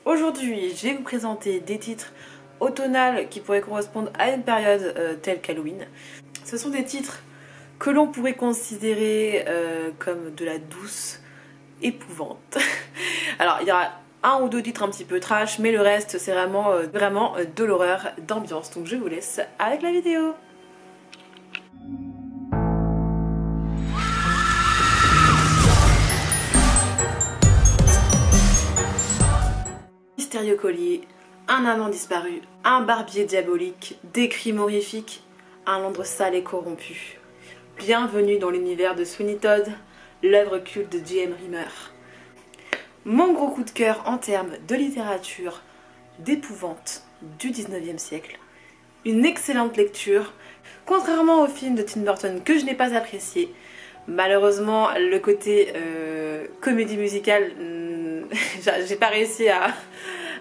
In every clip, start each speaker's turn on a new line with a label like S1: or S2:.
S1: Aujourd'hui, je vais vous présenter des titres automnales qui pourraient correspondre à une période telle qu'Halloween. Ce sont des titres que l'on pourrait considérer comme de la douce épouvante. Alors, il y aura un ou deux titres un petit peu trash, mais le reste, c'est vraiment de l'horreur d'ambiance. Donc, je vous laisse avec la vidéo. Mystérieux collier, un amant disparu, un barbier diabolique, des crimes horrifiques, un Londres sale et corrompu. Bienvenue dans l'univers de Sweeney Todd, l'œuvre culte de J.M. Rimmer. Mon gros coup de cœur en termes de littérature d'épouvante du 19e siècle. Une excellente lecture, contrairement au film de Tim Burton que je n'ai pas apprécié. Malheureusement, le côté comédie musicale, j'ai pas réussi à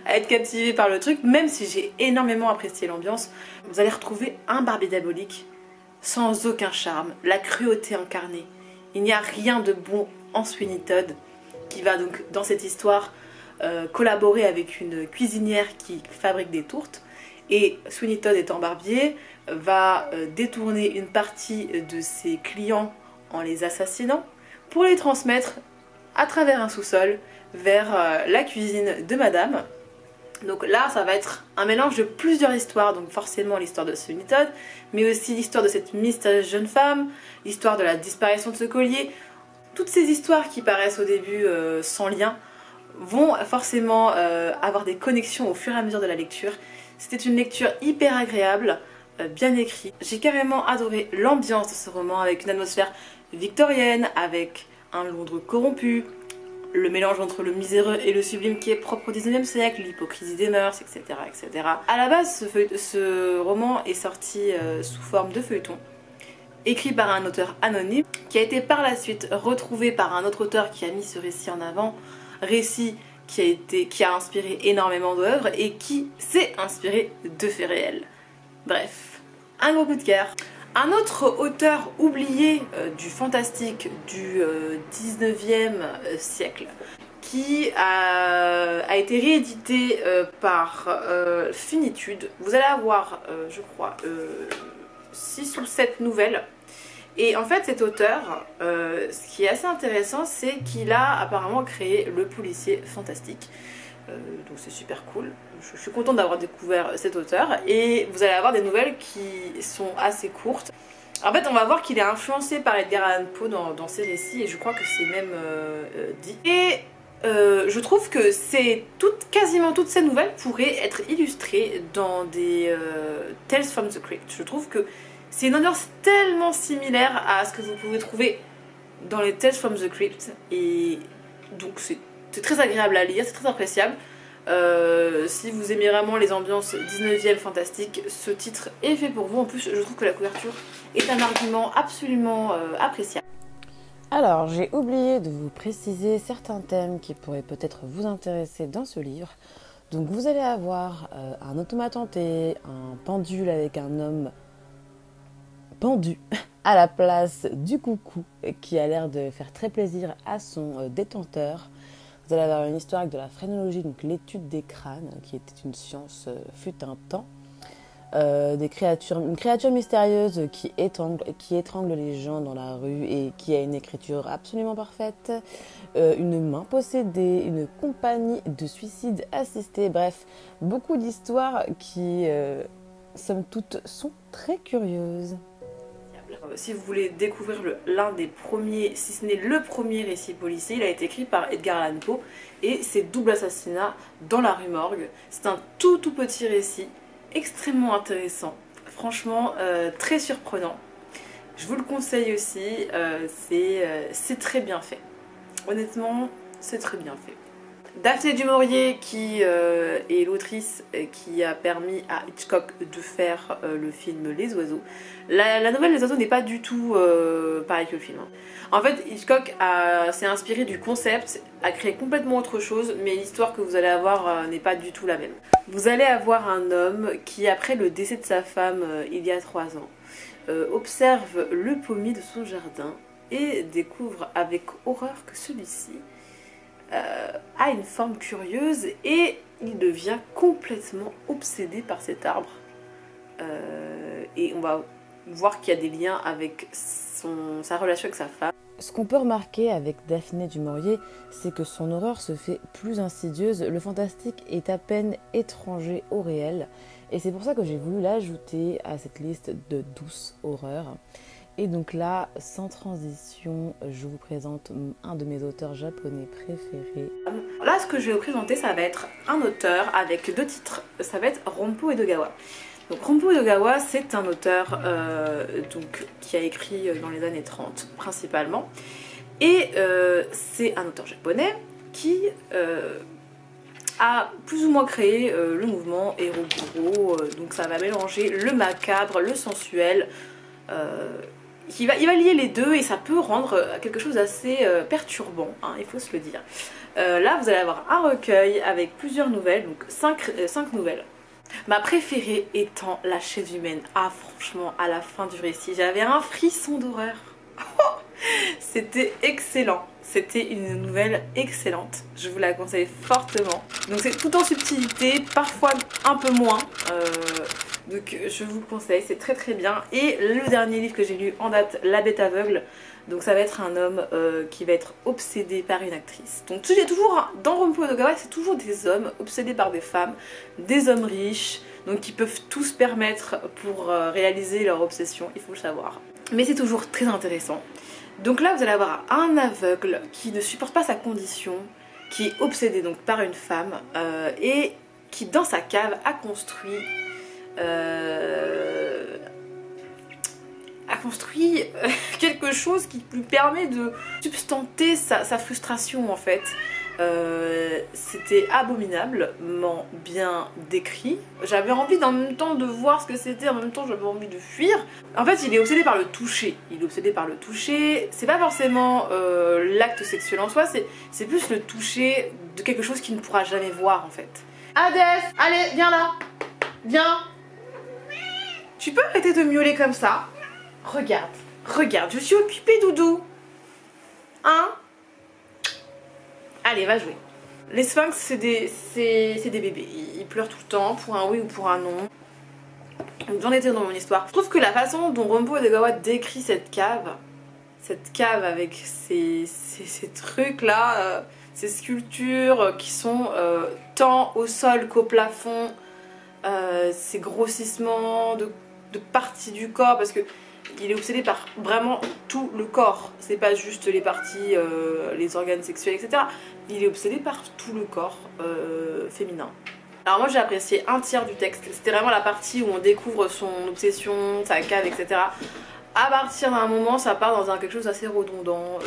S1: être captivée par le truc, même si j'ai énormément apprécié l'ambiance. Vous allez retrouver un Barbie diabolique sans aucun charme, la cruauté incarnée. Il n'y a rien de bon en Sweeney Todd, qui va donc dans cette histoire collaborer avec une cuisinière qui fabrique des tourtes. Et Sweeney Todd, étant barbier, va détourner une partie de ses clients en les assassinant pour les transmettre à travers un sous-sol vers la cuisine de madame. Donc là, ça va être un mélange de plusieurs histoires, donc forcément l'histoire de Sweeney Todd, mais aussi l'histoire de cette mystérieuse jeune femme, l'histoire de la disparition de ce collier. Toutes ces histoires qui paraissent au début sans lien vont forcément avoir des connexions au fur et à mesure de la lecture. C'était une lecture hyper agréable, bien écrite. J'ai carrément adoré l'ambiance de ce roman avec une atmosphère victorienne, avec un Londres corrompu, le mélange entre le miséreux et le sublime qui est propre au 19e siècle, l'hypocrisie des mœurs, etc. etc. À la base, ce roman est sorti sous forme de feuilleton, écrit par un auteur anonyme, qui a été par la suite retrouvé par un autre auteur qui a mis ce récit en avant, récit qui a inspiré énormément d'œuvres et qui s'est inspiré de faits réels. Bref, un gros coup de cœur. Un autre auteur oublié du fantastique du 19e siècle qui a été réédité par Finitude. Vous allez avoir, je crois, 6 ou 7 nouvelles. Et en fait, cet auteur, ce qui est assez intéressant, c'est qu'il a apparemment créé le policier fantastique. Donc c'est super cool, je suis contente d'avoir découvert cet auteur. Et vous allez avoir des nouvelles qui sont assez courtes. En fait, on va voir qu'il est influencé par Edgar Allan Poe dans ses récits, et je crois que c'est même dit. Et je trouve que quasiment toutes ces nouvelles pourraient être illustrées dans des Tales from the Crypt. Je trouve que c'est une ambiance tellement similaire à ce que vous pouvez trouver dans les Tales from the Crypt, et donc c'est très agréable à lire, c'est très appréciable. Si vous aimez vraiment les ambiances 19e fantastiques, ce titre est fait pour vous. En plus, je trouve que la couverture est un argument absolument appréciable.
S2: Alors, j'ai oublié de vous préciser certains thèmes qui pourraient peut-être vous intéresser dans ce livre. Donc vous allez avoir un automate hanté, un pendule avec un homme pendu à la place du coucou qui a l'air de faire très plaisir à son détenteur. Vous allez avoir une histoire avec de la phrénologie, donc l'étude des crânes, qui était une science fut un temps. Une créature mystérieuse qui étrangle les gens dans la rue et qui a une écriture absolument parfaite. Une main possédée, une compagnie de suicide assisté. Bref, beaucoup d'histoires qui, somme toute, sont très curieuses.
S1: Si vous voulez découvrir l'un des premiers, si ce n'est le premier récit policier, il a été écrit par Edgar Allan Poe et c'est Double assassinat dans la rue Morgue. C'est un tout petit récit, extrêmement intéressant, franchement très surprenant. Je vous le conseille aussi, c'est très bien fait. Honnêtement, c'est très bien fait. Daphné du Maurier qui est l'autrice qui a permis à Hitchcock de faire le film Les Oiseaux. La nouvelle Les Oiseaux n'est pas du tout pareil que le film. En fait, Hitchcock s'est inspiré du concept, a créé complètement autre chose, mais l'histoire que vous allez avoir n'est pas du tout la même. Vous allez avoir un homme qui, après le décès de sa femme il y a 3 ans, observe le pommier de son jardin et découvre avec horreur que celui-ci a une forme curieuse et il devient complètement obsédé par cet arbre. Et on va voir qu'il y a des liens avec sa relation avec sa femme.
S2: Ce qu'on peut remarquer avec Daphné du Maurier, c'est que son horreur se fait plus insidieuse, le fantastique est à peine étranger au réel, et c'est pour ça que j'ai voulu l'ajouter à cette liste de douces horreurs. Et donc là, sans transition, je vous présente un de mes auteurs japonais préférés.
S1: Là, ce que je vais vous présenter, ça va être un auteur avec 2 titres, ça va être Rompo Edogawa. Donc Rompo Edogawa, c'est un auteur qui a écrit dans les années 30 principalement. Et c'est un auteur japonais qui a plus ou moins créé le mouvement Eroguro. Donc ça va mélanger le macabre, le sensuel. Il va lier les deux et ça peut rendre quelque chose d'assez perturbant, hein, il faut se le dire. Là, vous allez avoir un recueil avec plusieurs nouvelles, donc 5 nouvelles. Ma préférée étant La chaise humaine. Ah franchement, à la fin du récit, j'avais un frisson d'horreur. C'était excellent. C'était une nouvelle excellente. Je vous la conseille fortement. Donc c'est tout en subtilité, parfois un peu moins. Donc je vous le conseille, c'est très très bien. Et le dernier livre que j'ai lu en date, La bête aveugle. Donc ça va être un homme qui va être obsédé par une actrice. Donc toujours dans Rompo Edogawa, c'est toujours des hommes obsédés par des femmes, des hommes riches, donc qui peuvent tout se permettre pour réaliser leur obsession, il faut le savoir. Mais c'est toujours très intéressant. Donc là vous allez avoir un aveugle qui ne supporte pas sa condition, qui est obsédé donc par une femme et qui dans sa cave a construit quelque chose qui lui permet de substanter sa frustration en fait. C'était abominablement bien décrit. J'avais envie en même temps de voir ce que c'était, en même temps j'avais envie de fuir. En fait il est obsédé par le toucher. Il est obsédé par le toucher. C'est pas forcément l'acte sexuel en soi, c'est plus le toucher de quelque chose qu'il ne pourra jamais voir en fait. Hadès, allez viens là. Viens. Tu peux arrêter de miauler comme ça? Regarde, regarde, je suis occupée doudou. Hein? Allez, va jouer. Les sphinx, c'est des bébés. Ils pleurent tout le temps, pour un oui ou pour un non. J'en étais dans mon histoire. Je trouve que la façon dont Rompo Edogawa décrit cette cave avec ces trucs là, ces sculptures qui sont tant au sol qu'au plafond, ces grossissements de parties du corps, parce que il est obsédé par vraiment tout le corps, c'est pas juste les parties, les organes sexuels, etc. Il est obsédé par tout le corps féminin. Alors moi j'ai apprécié un tiers du texte, c'était vraiment la partie où on découvre son obsession, sa cave, etc. À partir d'un moment ça part dans quelque chose d'assez redondant,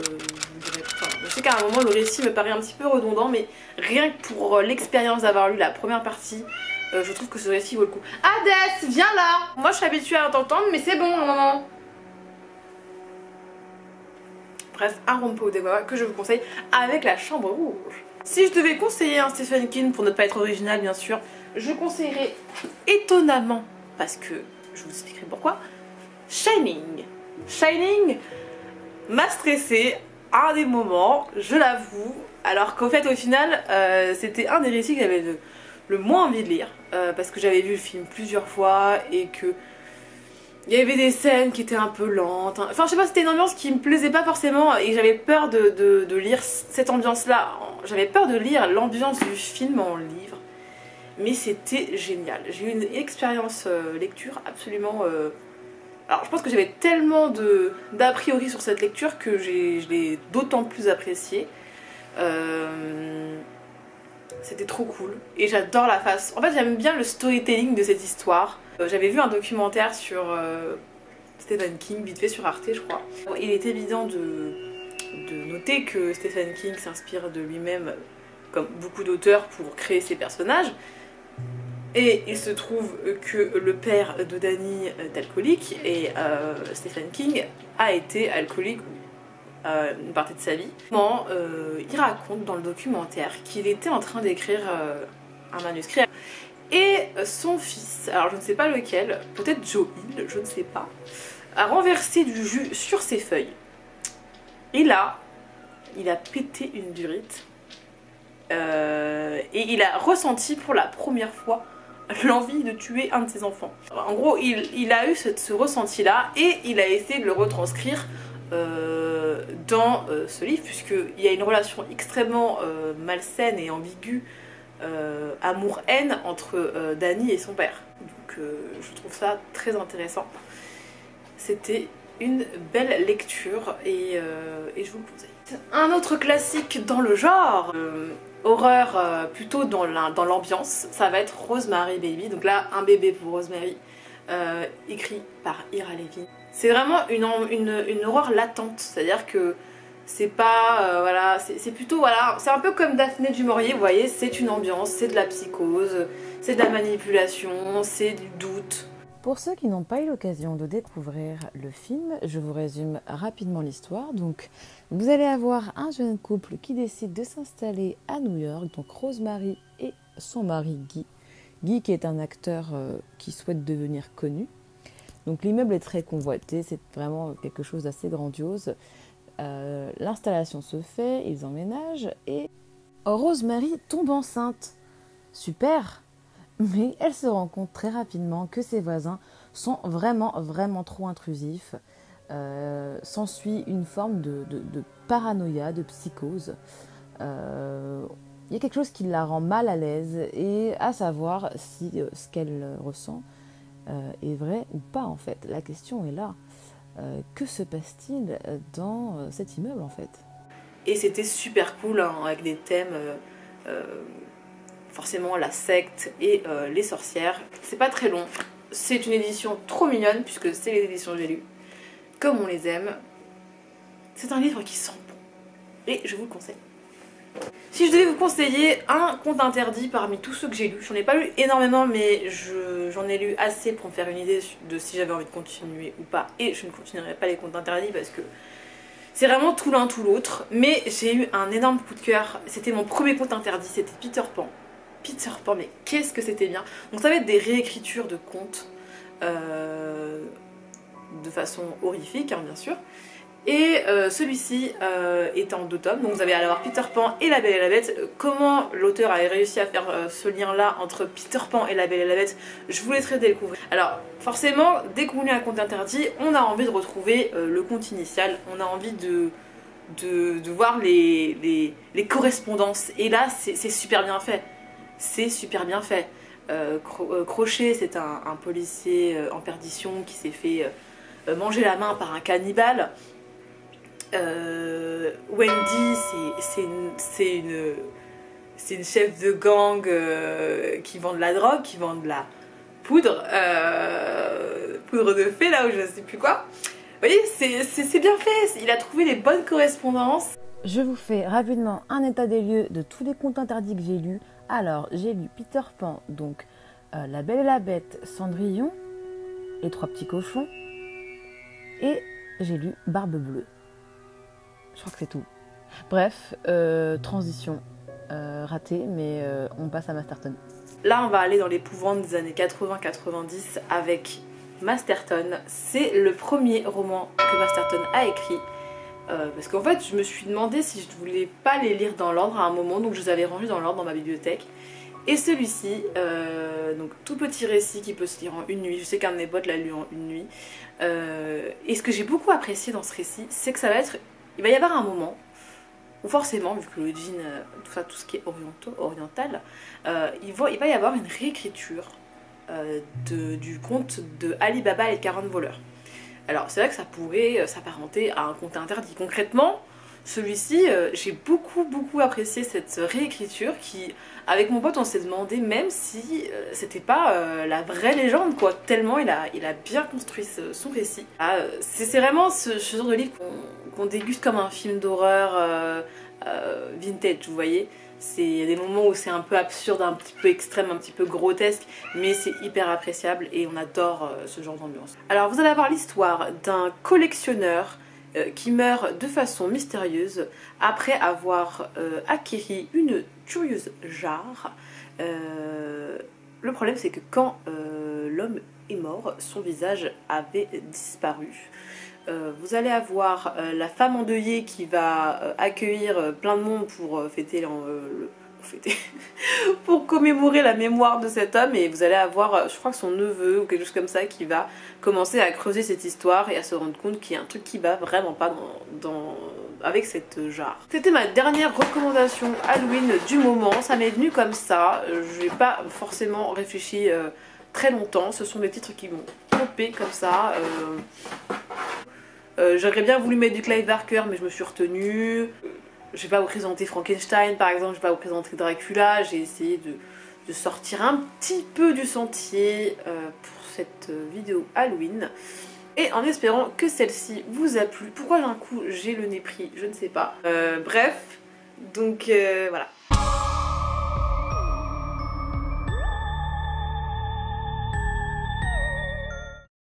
S1: je sais qu'à un moment le récit me paraît un petit peu redondant, mais rien que pour l'expérience d'avoir lu la première partie, je trouve que ce récit vaut le coup. Hadès, viens là. Moi je suis habituée à t'entendre mais c'est bon maman. Bref, un Rompo Edogawa que je vous conseille avec La Chambre Rouge. Si je devais conseiller un Stephen King, pour ne pas être original bien sûr, je conseillerais étonnamment, parce que je vous expliquerai pourquoi, Shining. Shining m'a stressée à des moments, je l'avoue, alors qu'au fait au final c'était un des récits que j'avais le moins envie de lire, parce que j'avais vu le film plusieurs fois et que il y avait des scènes qui étaient un peu lentes. Enfin je sais pas, c'était une ambiance qui me plaisait pas forcément et j'avais peur de lire cette ambiance là. J'avais peur de lire l'ambiance du film en livre. Mais c'était génial. J'ai eu une expérience lecture absolument... Alors je pense que j'avais tellement d'a priori sur cette lecture que je l'ai d'autant plus appréciée. C'était trop cool et j'adore la face. En fait j'aime bien le storytelling de cette histoire. J'avais vu un documentaire sur Stephen King, vite fait sur Arte je crois. Il est évident de noter que Stephen King s'inspire de lui-même, comme beaucoup d'auteurs, pour créer ses personnages. Et il se trouve que le père de Danny est alcoolique et Stephen King a été alcoolique une partie de sa vie. Il raconte dans le documentaire qu'il était en train d'écrire un manuscrit et son fils, alors je ne sais pas lequel, peut-être Joe Hill, je ne sais pas, a renversé du jus sur ses feuilles. Et là, il a pété une durite Et il a ressenti pour la première fois l'envie de tuer un de ses enfants. En gros, il a eu ce ressenti-là et il a essayé de le retranscrire dans ce livre, puisqu'il y a une relation extrêmement malsaine et ambiguë, amour-haine, entre Danny et son père. Donc je trouve ça très intéressant. C'était une belle lecture et je vous le conseille. Un autre classique dans le genre, horreur plutôt dans l'ambiance, ça va être Rosemary Baby. Donc là, un bébé pour Rosemary, écrit par Ira Levin. C'est vraiment une horreur latente, c'est-à-dire que c'est pas, voilà, c'est plutôt, voilà, c'est un peu comme Daphné du Maurier, vous voyez, c'est une ambiance, c'est de la psychose, c'est de la manipulation, c'est du doute.
S2: Pour ceux qui n'ont pas eu l'occasion de découvrir le film, je vous résume rapidement l'histoire. Donc, vous allez avoir un jeune couple qui décide de s'installer à New York, donc Rosemary et son mari Guy. Guy qui est un acteur qui souhaite devenir connu. Donc l'immeuble est très convoité, c'est vraiment quelque chose d'assez grandiose. L'installation se fait, ils emménagent et Rosemary tombe enceinte. Super! Mais elle se rend compte très rapidement que ses voisins sont vraiment trop intrusifs. S'ensuit une forme de paranoïa, de psychose. Il y a quelque chose qui la rend mal à l'aise et à savoir si ce qu'elle ressent est vrai ou pas en fait. La question est là. Que se passe-t-il dans cet immeuble en fait?
S1: Et c'était super cool, hein, avec des thèmes... forcément la secte et les sorcières. C'est pas très long, c'est une édition trop mignonne puisque c'est les éditions que j'ai lues, comme on les aime. C'est un livre qui sent bon et je vous le conseille. Si je devais vous conseiller un conte interdit parmi tous ceux que j'ai lus, j'en ai pas lu énormément mais j'en ai lu assez pour me faire une idée de si j'avais envie de continuer ou pas, et je ne continuerai pas les contes interdits parce que c'est vraiment tout l'un tout l'autre. Mais j'ai eu un énorme coup de cœur, c'était mon premier conte interdit, c'était Peter Pan. Peter Pan, mais qu'est-ce que c'était bien. Donc ça va être des réécritures de contes de façon horrifique, hein, bien sûr. Et celui-ci est en 2 tomes, donc vous allez avoir Peter Pan et La Belle et la Bête. Comment l'auteur a réussi à faire ce lien-là entre Peter Pan et La Belle et la Bête, je vous laisserai découvrir. Alors forcément, dès qu'on lit un conte interdit, on a envie de retrouver le conte initial, on a envie de voir les correspondances. Et là, c'est super bien fait. C'est super bien fait. Crochet, c'est un policier en perdition qui s'est fait manger la main par un cannibale. Wendy, c'est une chef de gang qui vend de la drogue, qui vend de la poudre, poudre de fée là, ou je sais plus quoi. Vous voyez, c'est bien fait, il a trouvé les bonnes correspondances.
S2: Je vous fais rapidement un état des lieux de tous les contes interdits que j'ai lus. Alors, j'ai lu Peter Pan, donc La Belle et la Bête, Cendrillon, Les 3 petits cochons, et j'ai lu Barbe Bleue. Je crois que c'est tout. Bref, transition ratée, mais on passe à Masterton.
S1: Là, on va aller dans l'épouvante des années 80-90 avec Masterton. C'est le premier roman que Masterton a écrit. Parce qu'en fait, je me suis demandé si je ne voulais pas les lire dans l'ordre à un moment, donc je les avais rangés dans l'ordre dans ma bibliothèque. Et celui-ci, donc tout petit récit qui peut se lire en une nuit, je sais qu'un de mes potes l'a lu en une nuit. Et ce que j'ai beaucoup apprécié dans ce récit, c'est que il va y avoir un moment où forcément, vu que le djinn, tout ce qui est oriental, il va y avoir une réécriture du conte de Ali Baba et les 40 voleurs. Alors c'est vrai que ça pourrait s'apparenter à un conte interdit. Concrètement, celui-ci, j'ai beaucoup apprécié cette réécriture qui, avec mon pote, on s'est demandé même si c'était pas la vraie légende, quoi. Tellement il a bien construit son récit. C'est vraiment ce genre de livre qu'on déguste comme un film d'horreur vintage, vous voyez. Il y a des moments où c'est un peu absurde, un petit peu extrême, un petit peu grotesque, mais c'est hyper appréciable et on adore ce genre d'ambiance. Alors vous allez avoir l'histoire d'un collectionneur qui meurt de façon mystérieuse après avoir acquis une curieuse jarre. Le problème c'est que quand l'homme est mort, son visage avait disparu. Vous allez avoir la femme endeuillée qui va accueillir plein de monde pour fêter fêter, pour commémorer la mémoire de cet homme, et vous allez avoir, je crois que son neveu ou quelque chose comme ça qui va commencer à creuser cette histoire et à se rendre compte qu'il y a un truc qui va vraiment pas avec cette jarre. C'était ma dernière recommandation Halloween du moment, ça m'est venu comme ça, je n'ai pas forcément réfléchi très longtemps, ce sont des titres qui m'ont popé comme ça. J'aurais bien voulu mettre du Clive Barker mais je me suis retenue. Je vais pas vous présenter Frankenstein par exemple, je vais pas vous présenter Dracula, j'ai essayé de sortir un petit peu du sentier pour cette vidéo Halloween. Et en espérant que celle-ci vous a plu. Pourquoi d'un coup j'ai le nez pris, je ne sais pas. Bref, donc voilà.